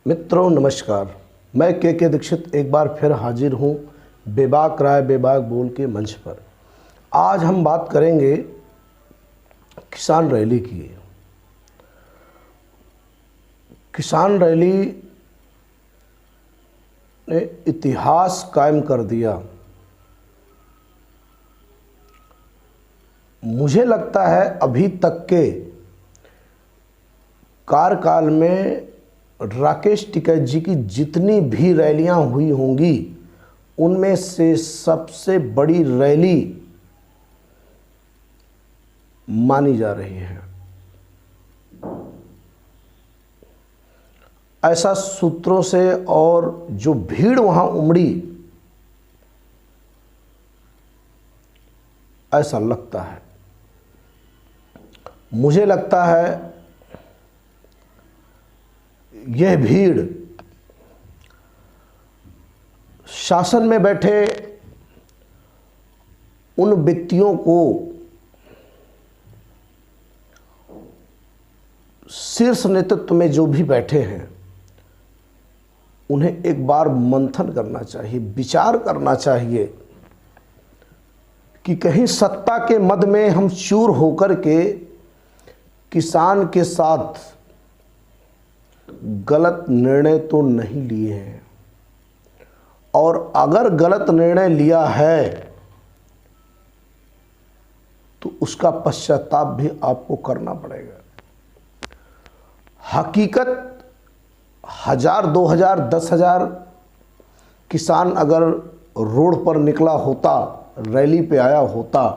मित्रों नमस्कार, मैं के दीक्षित एक बार फिर हाजिर हूँ बेबाक राय बेबाक बोल के मंच पर। आज हम बात करेंगे किसान रैली की। किसान रैली ने इतिहास कायम कर दिया। मुझे लगता है अभी तक के कार्यकाल में राकेश टिकैत जी की जितनी भी रैलियां हुई होंगी उनमें से सबसे बड़ी रैली मानी जा रही है। ऐसा सूत्रों से और जो भीड़ वहां उमड़ी ऐसा लगता है। मुझे लगता है यह भीड़ शासन में बैठे उन व्यक्तियों को शीर्ष नेतृत्व में जो भी बैठे हैं उन्हें एक बार मंथन करना चाहिए, विचार करना चाहिए कि कहीं सत्ता के मद में हम चूर होकर के किसान के साथ गलत निर्णय तो नहीं लिए हैं, और अगर गलत निर्णय लिया है तो उसका पश्चाताप भी आपको करना पड़ेगा। हकीकत 1000, 2000, 10,000 किसान अगर रोड पर निकला होता, रैली पे आया होता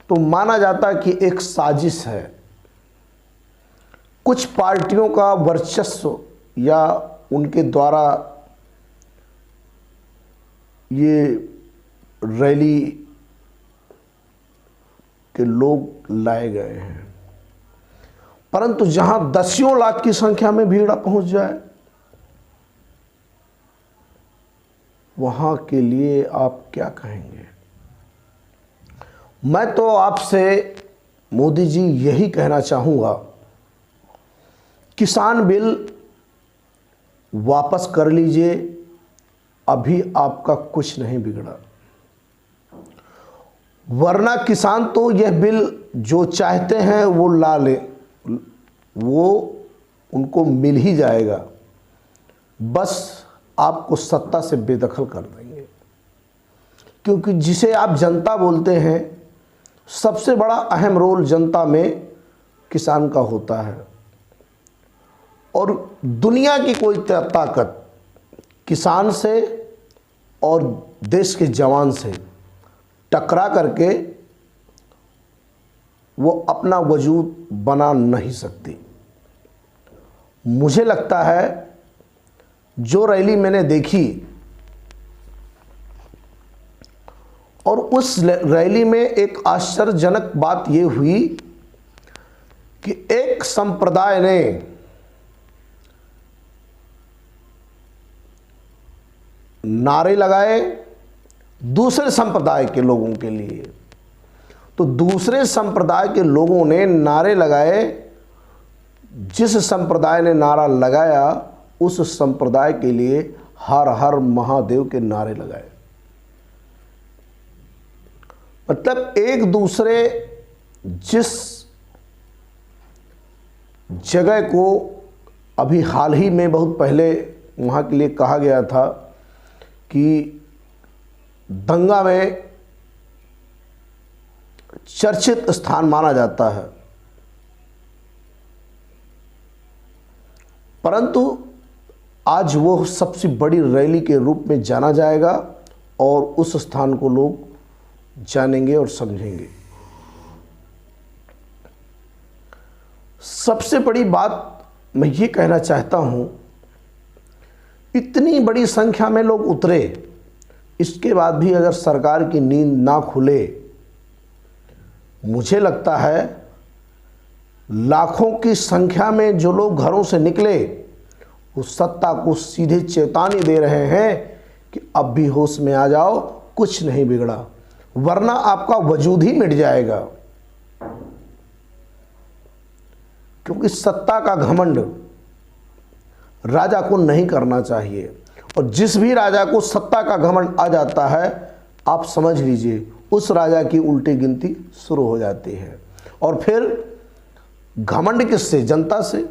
तो माना जाता कि एक साजिश है, कुछ पार्टियों का वर्चस्व या उनके द्वारा ये रैली के लोग लाए गए हैं। परंतु जहां दसियों लाख की संख्या में भीड़ पहुंच जाए वहां के लिए आप क्या कहेंगे? मैं तो आपसे मोदी जी यही कहना चाहूंगा, किसान बिल वापस कर लीजिए, अभी आपका कुछ नहीं बिगड़ा। वरना किसान तो यह बिल जो चाहते हैं वो ला ले, वो उनको मिल ही जाएगा, बस आपको सत्ता से बेदखल कर देंगे। क्योंकि जिसे आप जनता बोलते हैं, सबसे बड़ा अहम रोल जनता में किसान का होता है, और दुनिया की कोई ताकत किसान से और देश के जवान से टकरा करके वो अपना वजूद बना नहीं सकती। मुझे लगता है जो रैली मैंने देखी और उस रैली में एक आश्चर्यजनक बात ये हुई कि एक संप्रदाय ने नारे लगाए दूसरे संप्रदाय के लोगों के लिए, तो दूसरे संप्रदाय के लोगों ने नारे लगाए, जिस संप्रदाय ने नारा लगाया उस संप्रदाय के लिए हर हर महादेव के नारे लगाए। मतलब एक दूसरे जिस जगह को अभी हाल ही में बहुत पहले वहाँ के लिए कहा गया था कि दंगा में चर्चित स्थान माना जाता है, परंतु आज वो सबसे बड़ी रैली के रूप में जाना जाएगा और उस स्थान को लोग जानेंगे और समझेंगे। सबसे बड़ी बात मैं ये कहना चाहता हूँ, इतनी बड़ी संख्या में लोग उतरे, इसके बाद भी अगर सरकार की नींद ना खुले, मुझे लगता है लाखों की संख्या में जो लोग घरों से निकले उस सत्ता को सीधे चेतावनी दे रहे हैं कि अब भी होश में आ जाओ, कुछ नहीं बिगड़ा। वरना आपका वजूद ही मिट जाएगा। क्योंकि सत्ता का घमंड राजा को नहीं करना चाहिए, और जिस भी राजा को सत्ता का घमंड आ जाता है, आप समझ लीजिए उस राजा की उल्टी गिनती शुरू हो जाती है। और फिर घमंड किससे? जनता से।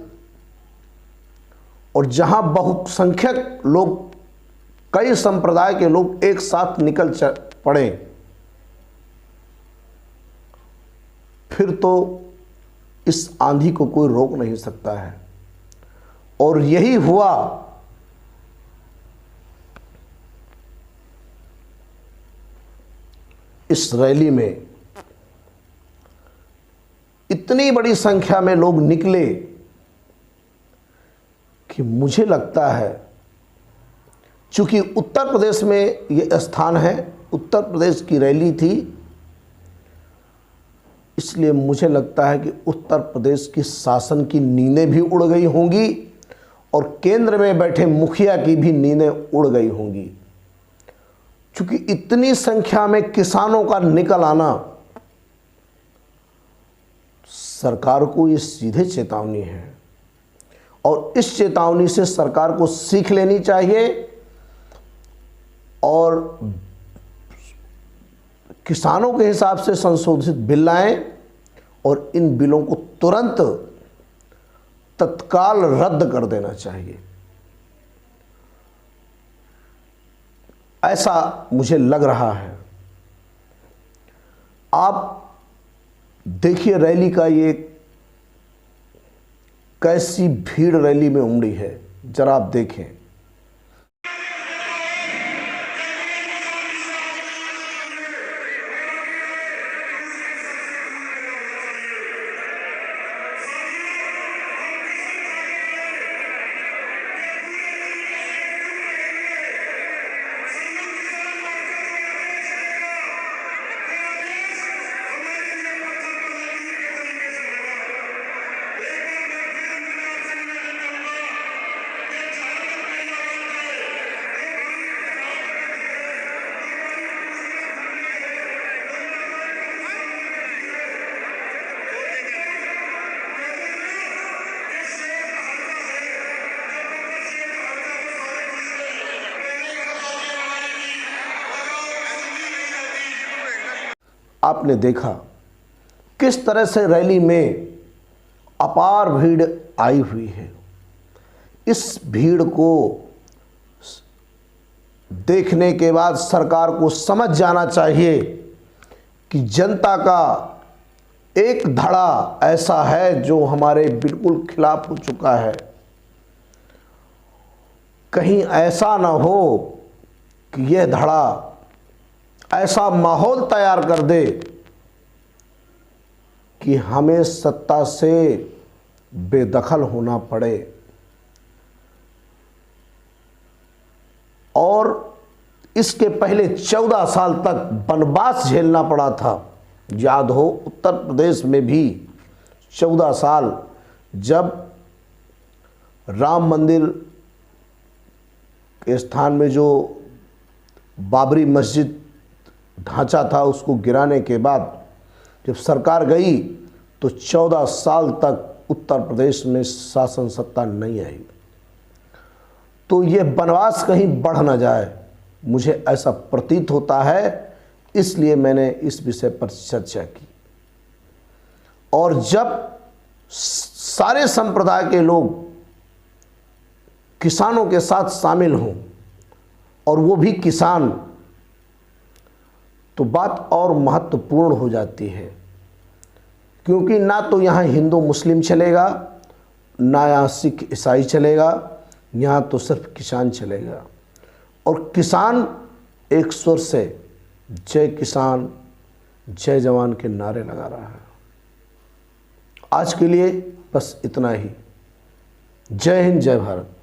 और जहां बहुसंख्यक लोग, कई संप्रदाय के लोग एक साथ निकल पड़े, फिर तो इस आंधी को कोई रोक नहीं सकता है। और यही हुआ इस रैली में। इतनी बड़ी संख्या में लोग निकले कि मुझे लगता है, चूंकि उत्तर प्रदेश में ये स्थान है, उत्तर प्रदेश की रैली थी, इसलिए मुझे लगता है कि उत्तर प्रदेश की शासन की नींदें भी उड़ गई होंगी और केंद्र में बैठे मुखिया की भी नींदें उड़ गई होंगी। क्योंकि इतनी संख्या में किसानों का निकल आना सरकार को ये सीधे चेतावनी है, और इस चेतावनी से सरकार को सीख लेनी चाहिए और किसानों के हिसाब से संशोधित बिल लाएं और इन बिलों को तुरंत तत्काल रद्द कर देना चाहिए। ऐसा मुझे लग रहा है। आप देखिए रैली का ये कैसी भीड़ रैली में उमड़ी है, जरा आप देखें। आपने देखा किस तरह से रैली में अपार भीड़ आई हुई है। इस भीड़ को देखने के बाद सरकार को समझ जाना चाहिए कि जनता का एक धड़ा ऐसा है जो हमारे बिल्कुल खिलाफ हो चुका है। कहीं ऐसा ना हो कि यह धड़ा ऐसा माहौल तैयार कर दे कि हमें सत्ता से बेदखल होना पड़े। और इसके पहले 14 साल तक वनवास झेलना पड़ा था। याद हो उत्तर प्रदेश में भी 14 साल, जब राम मंदिर के स्थान में जो बाबरी मस्जिद ढांचा था उसको गिराने के बाद जब सरकार गई तो 14 साल तक उत्तर प्रदेश में शासन सत्ता नहीं आई। तो ये वनवास कहीं बढ़ ना जाए, मुझे ऐसा प्रतीत होता है, इसलिए मैंने इस विषय पर चर्चा की। और जब सारे संप्रदाय के लोग किसानों के साथ शामिल हों और वो भी किसान, तो बात और महत्वपूर्ण हो जाती है। क्योंकि ना तो यहाँ हिंदू मुस्लिम चलेगा, ना यहाँ सिख ईसाई चलेगा, यहाँ तो सिर्फ किसान चलेगा। और किसान एक सुर से जय किसान जय जवान के नारे लगा रहा है। आज के लिए बस इतना ही। जय हिंद, जय भारत।